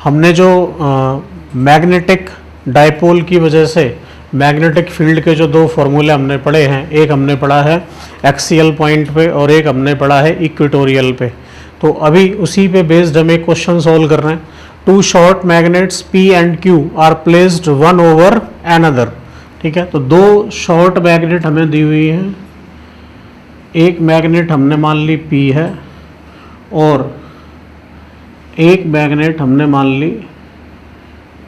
हमने जो magnetic dipole की वजह से मैग्नेटिक फील्ड के जो दो फॉर्मूले हमने पढ़े हैं, एक हमने पढ़ा है एक्सियल पॉइंट पे और एक हमने पढ़ा है इक्वेटोरियल पे। तो अभी उसी पे बेस्ड हम एक क्वेश्चन सॉल्व कर रहे हैं। Two short magnets P and Q are placed one over another. ठीक है, तो दो शॉर्ट मैग्नेट हमें दी हुई हैं। एक मैग्नेट हमने मान ली P है और एक मैग्नेट हमने मान ली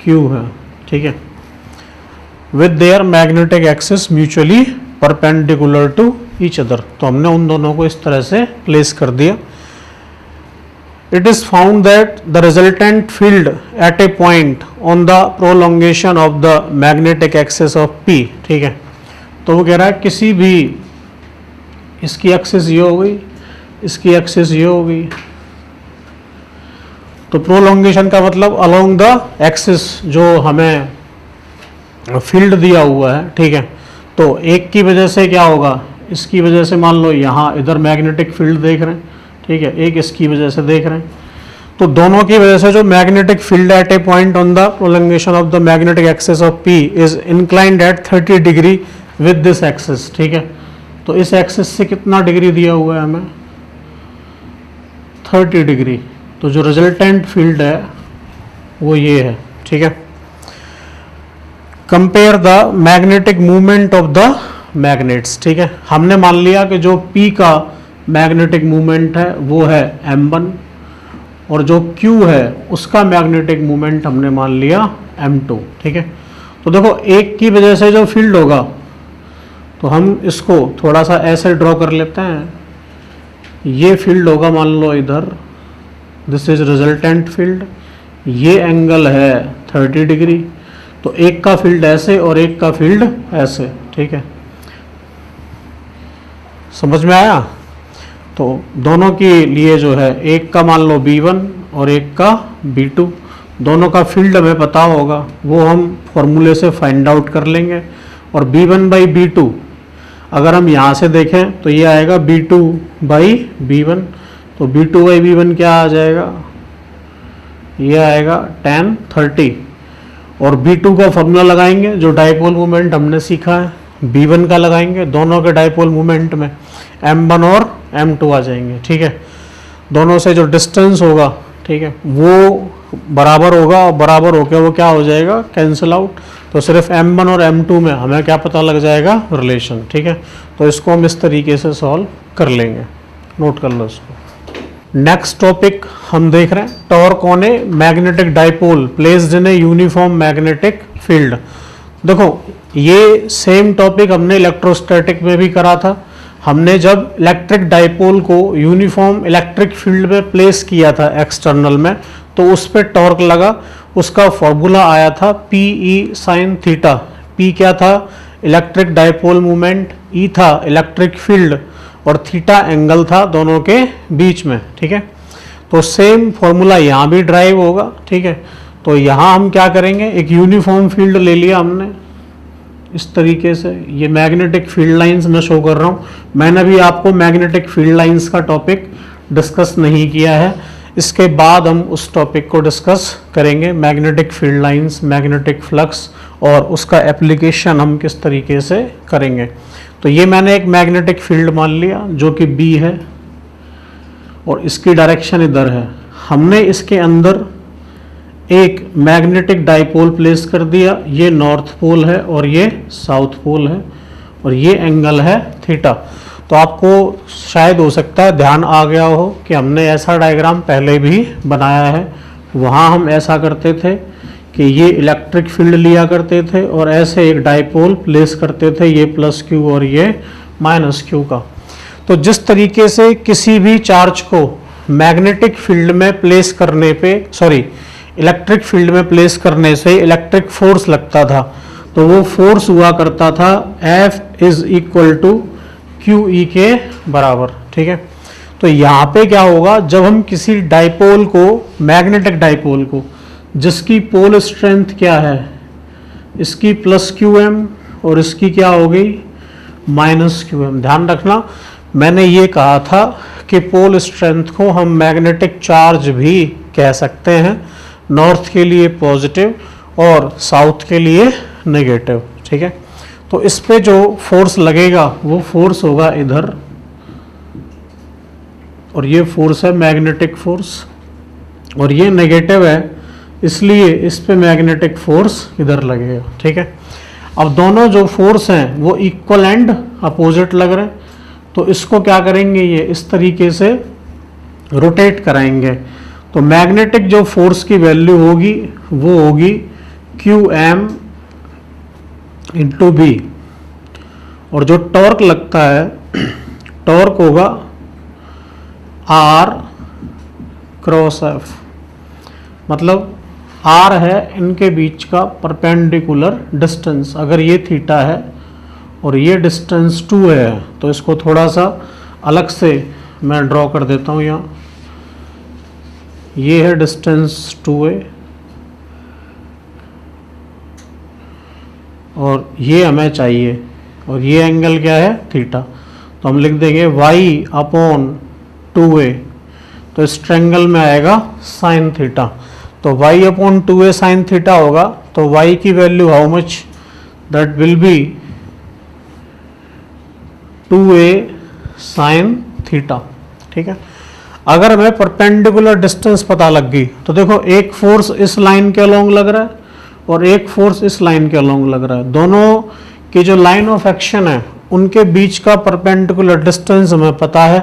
Q है। ठीक है, with their magnetic axis mutually perpendicular to each other. तो हमने उन दोनों को इस तरह से प्लेस कर दिया। It is found that the resultant field at A point on the prolongation of the magnetic axis of P। ठीक है, तो वो कह रहा है किसी भी, इसकी एक्सिस ये हो गई, इसकी एक्सिस ये हो गई, तो प्रोलोंगेशन का मतलब अलोंग द एक्सिस जो हमें फील्ड दिया हुआ है। ठीक है, तो एक की वजह से क्या होगा, इसकी वजह से मान लो यहाँ इधर मैग्नेटिक फील्ड देख रहे हैं। ठीक है, एक इसकी वजह से देख रहे हैं, तो दोनों की वजह से जो magnetic field at A point on the prolongation of the magnetic axis of P is inclined at 30 degree with this axis. ठीक है, तो इस एक्सिस से कितना डिग्री दिया हुआ है हमें, 30 डिग्री। तो जो रिजल्टेंट फील्ड है वो ये है। ठीक है, compare the magnetic movement of the magnets. ठीक है, हमने मान लिया कि जो P का मैग्नेटिक मूवमेंट है वो है m1 और जो Q है उसका मैग्नेटिक मूवमेंट हमने मान लिया m2। ठीक है, तो देखो एक की वजह से जो फील्ड होगा तो हम इसको थोड़ा सा ऐसे ड्रॉ कर लेते हैं। ये फील्ड होगा मान लो इधर, दिस इज रिजल्टेंट फील्ड, ये एंगल है 30 डिग्री, तो एक का फील्ड ऐसे और एक का फील्ड ऐसे। ठीक है, समझ में आया? तो दोनों के लिए जो है एक का मान लो B1 और एक का B2, दोनों का फील्ड हमें पता होगा, वो हम फॉर्मूले से फाइंड आउट कर लेंगे। और B1 बाई B2 अगर हम यहाँ से देखें तो ये आएगा B2 बाई B1, तो B2 बाई B1 क्या आ जाएगा, ये आएगा tan 30। और B2 का फॉर्मूला लगाएंगे, जो डाइपोल मूवमेंट हमने सीखा है B1 का लगाएंगे, दोनों के डाइपोल मूवमेंट में m1 और m2 आ जाएंगे। ठीक है, दोनों से जो डिस्टेंस होगा, ठीक है, वो बराबर होगा और बराबर होकर वो क्या हो जाएगा, कैंसिल आउट। तो सिर्फ m1 और m2 में हमें क्या पता लग जाएगा, रिलेशन। ठीक है, तो इसको हम इस तरीके से सॉल्व कर लेंगे, नोट कर लो इसको। नेक्स्ट टॉपिक हम देख रहे हैं, torque on A magnetic dipole placed in a uniform magnetic field. देखो ये सेम टॉपिक हमने इलेक्ट्रोस्टैटिक में भी करा था। हमने जब इलेक्ट्रिक डाइपोल को यूनिफॉर्म इलेक्ट्रिक फील्ड में प्लेस किया था एक्सटर्नल में, तो उस पर टॉर्क लगा, उसका फॉर्मूला आया था PE sin थीटा। P क्या था, इलेक्ट्रिक डाइपोल मूवमेंट, E था इलेक्ट्रिक फील्ड और थीटा एंगल था दोनों के बीच में। ठीक है, तो सेम फॉर्मूला यहाँ भी ड्राइव होगा। ठीक है, तो यहाँ हम क्या करेंगे, एक यूनिफॉर्म फील्ड ले लिया हमने इस तरीके से, ये मैग्नेटिक फील्ड लाइंस मैं शो कर रहा हूँ। मैंने भी आपको मैग्नेटिक फील्ड लाइंस का टॉपिक डिस्कस नहीं किया है, इसके बाद हम उस टॉपिक को डिस्कस करेंगे, magnetic field lines, magnetic flux और उसका एप्लीकेशन हम किस तरीके से करेंगे। तो ये मैंने एक मैग्नेटिक फील्ड मान लिया जो कि B है और इसकी डायरेक्शन इधर है। हमने इसके अंदर एक मैग्नेटिक डाइपोल प्लेस कर दिया, ये नॉर्थ पोल है और ये साउथ पोल है और ये एंगल है थीटा। तो आपको शायद हो सकता है ध्यान आ गया हो कि हमने ऐसा डायग्राम पहले भी बनाया है। वहाँ हम ऐसा करते थे कि ये इलेक्ट्रिक फील्ड लिया करते थे और ऐसे एक डाइपोल प्लेस करते थे, ये +Q और ये -Q का। तो जिस तरीके से किसी भी चार्ज को मैग्नेटिक फील्ड में प्लेस करने पे, सॉरी इलेक्ट्रिक फील्ड में प्लेस करने से इलेक्ट्रिक फोर्स लगता था, तो वो फोर्स हुआ करता था F = QE के बराबर। ठीक है, तो यहाँ पे क्या होगा, जब हम किसी डाइपोल को, मैग्नेटिक डाइपोल को, जिसकी पोल स्ट्रेंथ क्या है, इसकी +QM और इसकी क्या हो गई -QM। ध्यान रखना, मैंने ये कहा था कि पोल स्ट्रेंथ को हम मैग्नेटिक चार्ज भी कह सकते हैं, नॉर्थ के लिए पॉजिटिव और साउथ के लिए नेगेटिव, ठीक है। तो इस पे जो फोर्स लगेगा वो फोर्स होगा इधर, और ये फोर्स है मैग्नेटिक फोर्स, और ये नेगेटिव है इसलिए इस पे मैग्नेटिक फोर्स इधर लगेगा, ठीक है। अब दोनों जो फोर्स हैं वो इक्वल एंड अपोजिट लग रहे हैं, तो इसको क्या करेंगे, ये इस तरीके से रोटेट कराएंगे। तो मैग्नेटिक जो फोर्स की वैल्यू होगी वो होगी QM इंटू बी, और जो टॉर्क लगता है टॉर्क होगा R क्रॉस F, मतलब R है इनके बीच का परपेंडिकुलर डिस्टेंस। अगर ये थीटा है और ये डिस्टेंस 2 है तो इसको थोड़ा सा अलग से मैं ड्रॉ कर देता हूँ यहाँ। ये है डिस्टेंस 2a और ये हमें चाहिए, और ये एंगल क्या है, थीटा। तो हम लिख देंगे y अपॉन 2a, तो इस ट्रायंगल में आएगा साइन थीटा। तो y upon 2a sine theta होगा, तो y की value how much, that will B 2a sine theta, ठीक है। अगर हमें परपेंडिकुलर डिस्टेंस पता लग गई तो देखो एक फोर्स इस लाइन के अलोंग लग रहा है और एक फोर्स इस लाइन के अलोंग लग रहा है, दोनों की जो लाइन ऑफ एक्शन है उनके बीच का परपेंडिकुलर डिस्टेंस हमें पता है,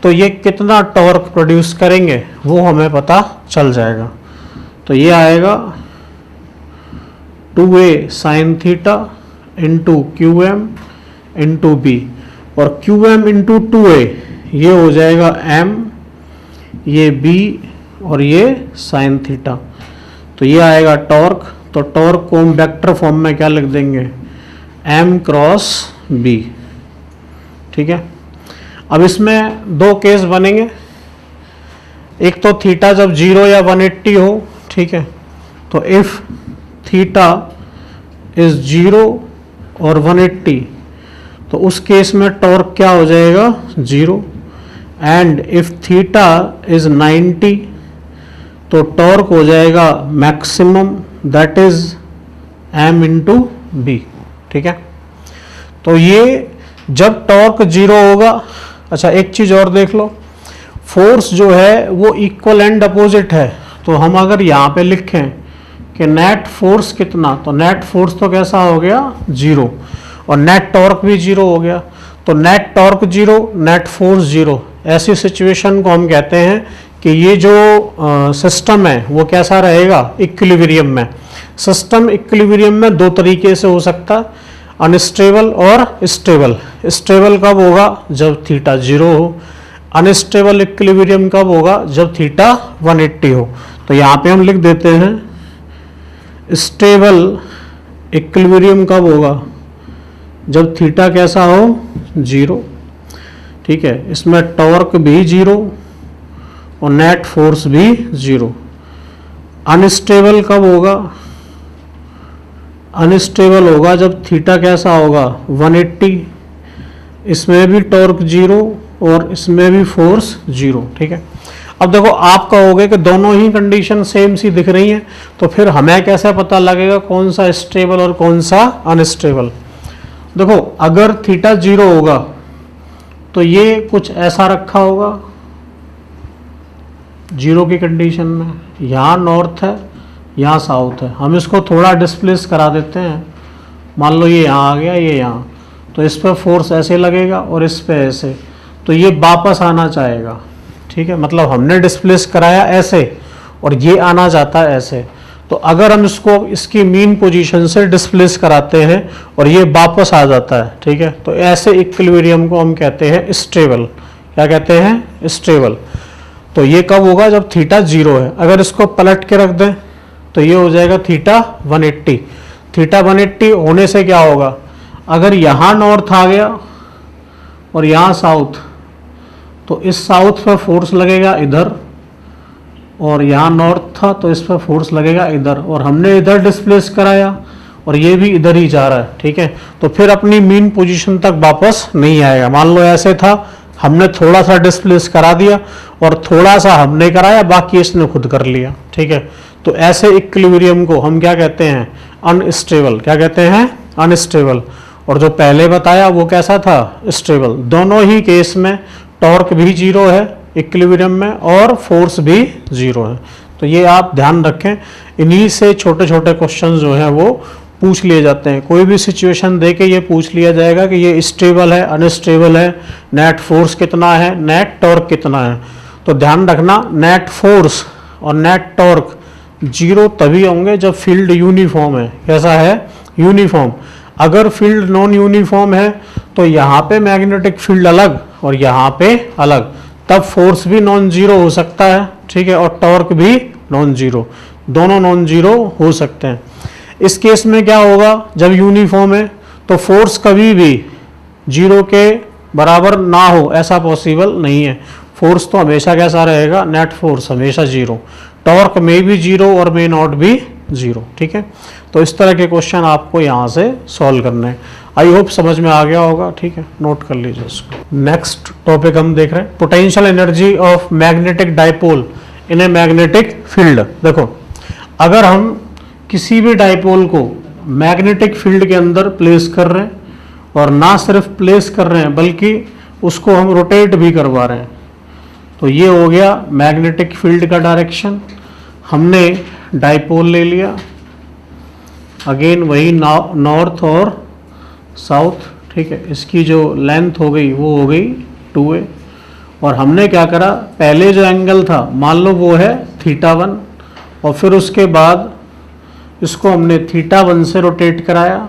तो ये कितना टॉर्क प्रोड्यूस करेंगे वो हमें पता चल जाएगा। तो ये आएगा 2a sine theta into QM into B, और QM इंटू 2a ये हो जाएगा m, ये b और ये साइन थीटा। तो ये आएगा टॉर्क, तो टॉर्क को हम वेक्टर फॉर्म में क्या लिख देंगे, m क्रॉस b, ठीक है। अब इसमें दो केस बनेंगे, एक तो थीटा जब 0 या 180 हो, ठीक है, तो इफ थीटा इज 0 और 180 तो उस केस में टॉर्क क्या हो जाएगा, 0, एंड इफ थीटा इज 90 तो टॉर्क हो जाएगा maximum, that is m into B, ठीक है। तो ये जब टॉर्क 0 होगा, अच्छा एक चीज और देख लो, फोर्स जो है वो इक्वल एंड अपोजिट है, तो हम अगर यहाँ पे लिखें कि नेट फोर्स कितना, तो नेट फोर्स तो कैसा हो गया, 0, और नेट टॉर्क भी 0 हो गया। तो नेट टॉर्क 0, नेट फोर्स 0, ऐसी सिचुएशन को हम कहते हैं कि ये जो सिस्टम है वो कैसा रहेगा, इक्विलिब्रियम में। सिस्टम इक्विलिब्रियम में दो तरीके से हो सकता है, अनस्टेबल और स्टेबल। स्टेबल कब होगा, जब थीटा 0 हो, अनस्टेबल इक्विलिब्रियम कब होगा, जब थीटा 180 हो। तो यहाँ पे हम लिख देते हैं स्टेबल इक्विलिब्रियम कब होगा, जब थीटा कैसा हो, 0, ठीक है। इसमें टॉर्क भी 0 और नेट फोर्स भी 0। अनस्टेबल कब होगा, अनस्टेबल होगा जब थीटा कैसा होगा, 180, इसमें भी टॉर्क 0 और इसमें भी फोर्स 0, ठीक है। अब देखो आप कहोगे कि दोनों ही कंडीशन सेम सी दिख रही हैं, तो फिर हमें कैसे पता लगेगा कौन सा स्टेबल और कौन सा अनस्टेबल। देखो अगर थीटा 0 होगा तो ये कुछ ऐसा रखा होगा 0 की कंडीशन में, यहाँ नॉर्थ है यहाँ साउथ है। हम इसको थोड़ा डिस्प्लेस करा देते हैं, मान लो ये यहाँ आ गया, ये यहाँ, तो इस पर फोर्स ऐसे लगेगा और इस पे ऐसे, तो ये वापस आना चाहेगा, ठीक है। मतलब हमने डिस्प्लेस कराया ऐसे और ये आना चाहता है ऐसे, तो अगर हम इसको इसकी मीन पोजीशन से डिस्प्लेस कराते हैं और ये वापस आ जाता है, ठीक है, तो ऐसे इक्विलिब्रियम को हम कहते हैं स्टेबल। क्या कहते हैं, स्टेबल। तो ये कब होगा, जब थीटा 0 है। अगर इसको पलट के रख दें तो ये हो जाएगा थीटा 180। थीटा 180 होने से क्या होगा, अगर यहाँ नॉर्थ आ गया और यहाँ साउथ, तो इस साउथ पर फोर्स लगेगा इधर, और यहाँ नॉर्थ था तो इस पर फोर्स लगेगा इधर, और हमने इधर डिस्प्लेस कराया और ये भी इधर ही जा रहा है, ठीक है। तो फिर अपनी मीन पोजीशन तक वापस नहीं आएगा। मान लो ऐसे था, हमने थोड़ा सा डिस्प्लेस करा दिया और थोड़ा सा हमने कराया, बाकी इसने खुद कर लिया, ठीक है। तो ऐसे इक्विलिब्रियम को हम क्या कहते हैं, अनस्टेबल। क्या कहते हैं, अनस्टेबल। और जो पहले बताया वो कैसा था, स्टेबल। दोनों ही केस में टॉर्क भी जीरो है इक्विलिब्रियम में और फोर्स भी जीरो है। तो ये आप ध्यान रखें, इन्हीं से छोटे छोटे क्वेश्चन जो है वो पूछ लिए जाते हैं। कोई भी सिचुएशन दे के ये पूछ लिया जाएगा कि ये स्टेबल है, अनस्टेबल है, नेट फोर्स कितना है, नेट टॉर्क कितना है। तो ध्यान रखना, नेट फोर्स और नेट टॉर्क जीरो तभी होंगे जब फील्ड यूनिफॉर्म है। कैसा है, यूनिफॉर्म। अगर फील्ड नॉन यूनिफॉर्म है तो यहाँ पे मैग्नेटिक फील्ड अलग और यहाँ पे अलग, तब फोर्स भी नॉन जीरो हो सकता है, ठीक है, और टॉर्क भी नॉन जीरो, दोनों नॉन जीरो हो सकते हैं। इस केस में क्या होगा, जब यूनिफॉर्म है तो फोर्स कभी भी जीरो के बराबर ना हो, ऐसा पॉसिबल नहीं है। फोर्स तो हमेशा कैसा रहेगा, नेट फोर्स हमेशा जीरो, टॉर्क में भी जीरो और मे नॉट भी जीरो, ठीक है। तो इस तरह के क्वेश्चन आपको यहाँ से सॉल्व करने हैं। आई होप समझ में आ गया होगा, ठीक है, नोट कर लीजिए इसको। नेक्स्ट टॉपिक हम देख रहे हैं, potential energy of magnetic dipole in a magnetic field. देखो, अगर हम किसी भी डाइपोल को मैग्नेटिक फील्ड के अंदर प्लेस कर रहे हैं, और ना सिर्फ प्लेस कर रहे हैं बल्कि उसको हम रोटेट भी करवा रहे हैं, तो ये हो गया मैग्नेटिक फील्ड का डायरेक्शन। हमने डाइपोल ले लिया, अगेन वही नॉर्थ और साउथ, ठीक है। इसकी जो लेंथ हो गई वो हो गई 2a, और हमने क्या करा, पहले जो एंगल था मान लो वो है θ1, और फिर उसके बाद इसको हमने θ1 से रोटेट कराया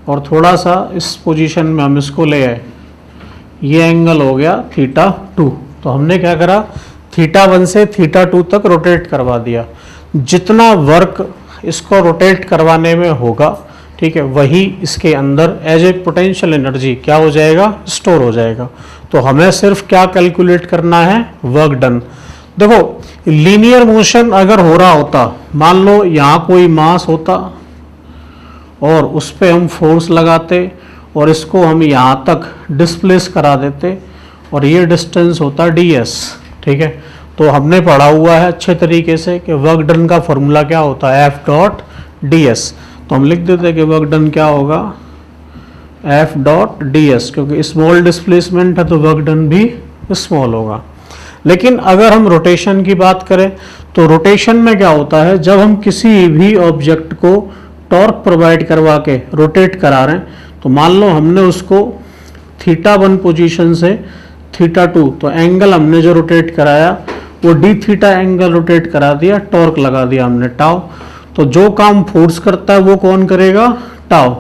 और थोड़ा सा इस पोजीशन में हम इसको ले आए, ये एंगल हो गया θ2। तो हमने क्या करा, θ1 से θ2 तक रोटेट करवा दिया। जितना वर्क इसको रोटेट करवाने में होगा, ठीक है, वही इसके अंदर एज ए पोटेंशियल एनर्जी क्या हो जाएगा, स्टोर हो जाएगा। तो हमें सिर्फ क्या कैलकुलेट करना है, वर्क डन। देखो, लीनियर मोशन अगर हो रहा होता, मान लो यहाँ कोई मास होता और उस पर हम फोर्स लगाते और इसको हम यहाँ तक डिस्प्लेस करा देते और ये डिस्टेंस होता ds, ठीक है। तो हमने पढ़ा हुआ है अच्छे तरीके से कि वर्क डन का फॉर्मूला क्या होता है, F डॉट ds। तो हम लिख देते हैं कि वर्क डन क्या होगा, F डॉट ds, क्योंकि स्मॉल डिस्प्लेसमेंट है तो वर्क डन भी स्मॉल होगा। लेकिन अगर हम रोटेशन की बात करें तो रोटेशन में क्या होता है, जब हम किसी भी ऑब्जेक्ट को टॉर्क प्रोवाइड करवा के रोटेट करा रहे हैं, तो मान लो हमने उसको θ1 पोजीशन से θ2, तो एंगल हमने जो रोटेट कराया वो dθ एंगल रोटेट करा दिया, टॉर्क लगा दिया हमने टाउ। तो जो काम फोर्स करता है वो कौन करेगा, टाउ।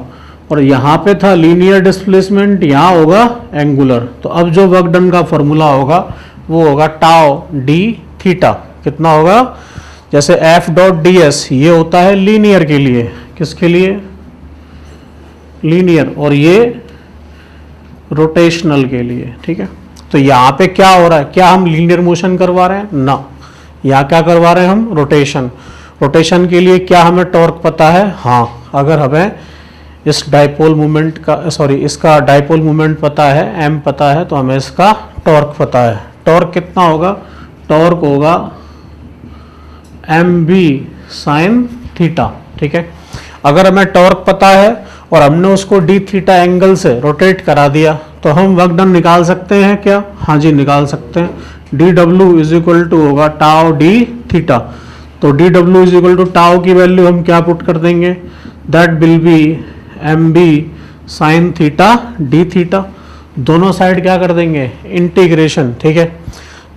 और यहाँ पे था लीनियर डिस्प्लेसमेंट, यहाँ होगा एंगुलर। तो अब जो वर्क डन का फॉर्मूला होगा वो होगा टाउ dθ। कितना होगा, जैसे F डॉट ds ये होता है लीनियर के लिए, किसके लिए, लीनियर, और ये रोटेशनल के लिए, ठीक है। तो यहाँ पे क्या हो रहा है, क्या हम लीनियर मोशन करवा रहे हैं ना, यहाँ क्या करवा रहे हैं हम, रोटेशन। रोटेशन के लिए क्या हमें टॉर्क पता है, हाँ, अगर हमें इस डाइपोल मोमेंट का इसका डाइपोल मोमेंट पता है, m पता है, तो हमें इसका टॉर्क पता है। टॉर्क कितना होगा, टॉर्क होगा mb sin थीटा, ठीक है। अगर हमें टॉर्क पता है और हमने उसको dθ एंगल से रोटेट करा दिया तो हम वर्क डन निकाल सकते हैं क्या, हाँ जी निकाल सकते हैं। dw इज इक्वल टू होगा टाउ dθ। तो dw is equal to tau की वैल्यू हम क्या पुट कर देंगे, that will be mb sin theta dθ। दोनों साइड क्या कर देंगे, इंटीग्रेशन, ठीक है।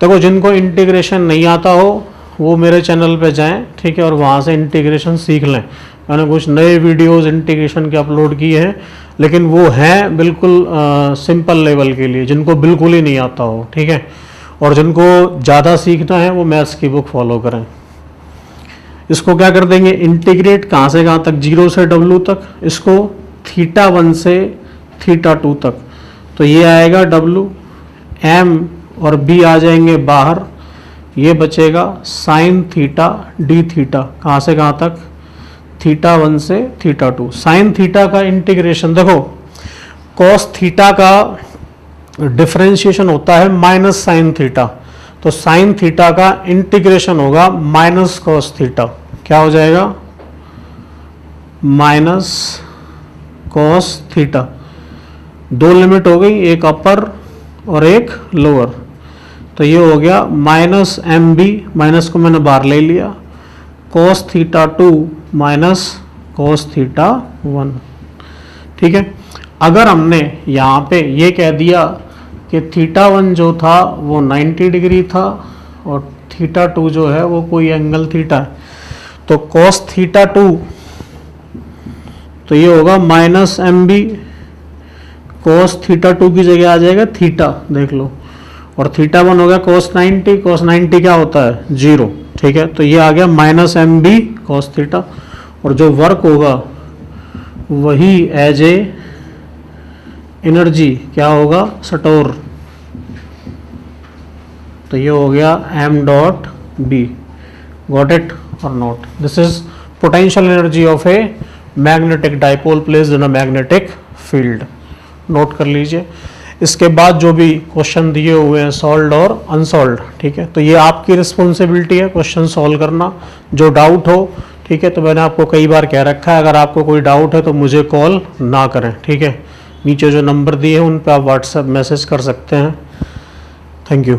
देखो, जिनको इंटीग्रेशन नहीं आता हो वो मेरे चैनल पे जाएं, ठीक है, और वहाँ से इंटीग्रेशन सीख लें। मैंने कुछ नए वीडियोस इंटीग्रेशन के अपलोड किए हैं, लेकिन वो हैं बिल्कुल सिंपल लेवल के लिए, जिनको बिल्कुल ही नहीं आता हो, ठीक है। और जिनको ज़्यादा सीखना है वो मैथ्स की बुक फॉलो करें। इसको क्या कर देंगे, इंटीग्रेट कहाँ से कहाँ तक, 0 से w तक, इसको θ1 से θ2 तक। तो ये आएगा w, m और b आ जाएंगे बाहर, ये बचेगा साइन थीटा dθ। कहाँ से कहाँ तक, θ1 से θ2। साइन थीटा का इंटीग्रेशन देखो, कॉस थीटा का डिफरेंशिएशन होता है माइनस साइन थीटा, तो साइन थीटा का इंटीग्रेशन होगा माइनस कॉस थीटा, क्या हो जाएगा, माइनस कॉस थीटा। दो लिमिट हो गई, एक अपर और एक लोअर, तो ये हो गया माइनस एम बी, माइनस को मैंने बाहर ले लिया, cos theta 2 minus cos theta 1। ठीक है, अगर हमने यहाँ पे ये कह दिया कि थीटा 1 जो था वो 90 डिग्री था और थीटा 2 जो है वो कोई एंगल थीटा है, तो कॉस थीटा 2 तो ये होगा minus M B, cos theta 2 की जगह आ जाएगा थीटा, देख लो, और थीटा 1 हो गया कॉस 90, कॉस 90 क्या होता है 0। ठीक है, तो ये आ गया minus M B cos theta, और जो वर्क होगा वही एज ए एनर्जी क्या होगा, सटोर, तो ये हो गया m dot B. Got it और not? This is potential energy of a magnetic dipole placed in a magnetic field. Note कर लीजिए। इसके बाद जो भी क्वेश्चन दिए हुए हैं सॉल्व्ड और अनसॉल्व्ड, ठीक है, तो ये आपकी रिस्पॉन्सिबिलिटी है क्वेश्चन सॉल्व करना। जो डाउट हो, ठीक है, तो मैंने आपको कई बार कह रखा है, अगर आपको कोई डाउट है तो मुझे कॉल ना करें, ठीक है। नीचे जो नंबर दिए हैं उन पर आप व्हाट्सएप मैसेज कर सकते हैं। Thank you.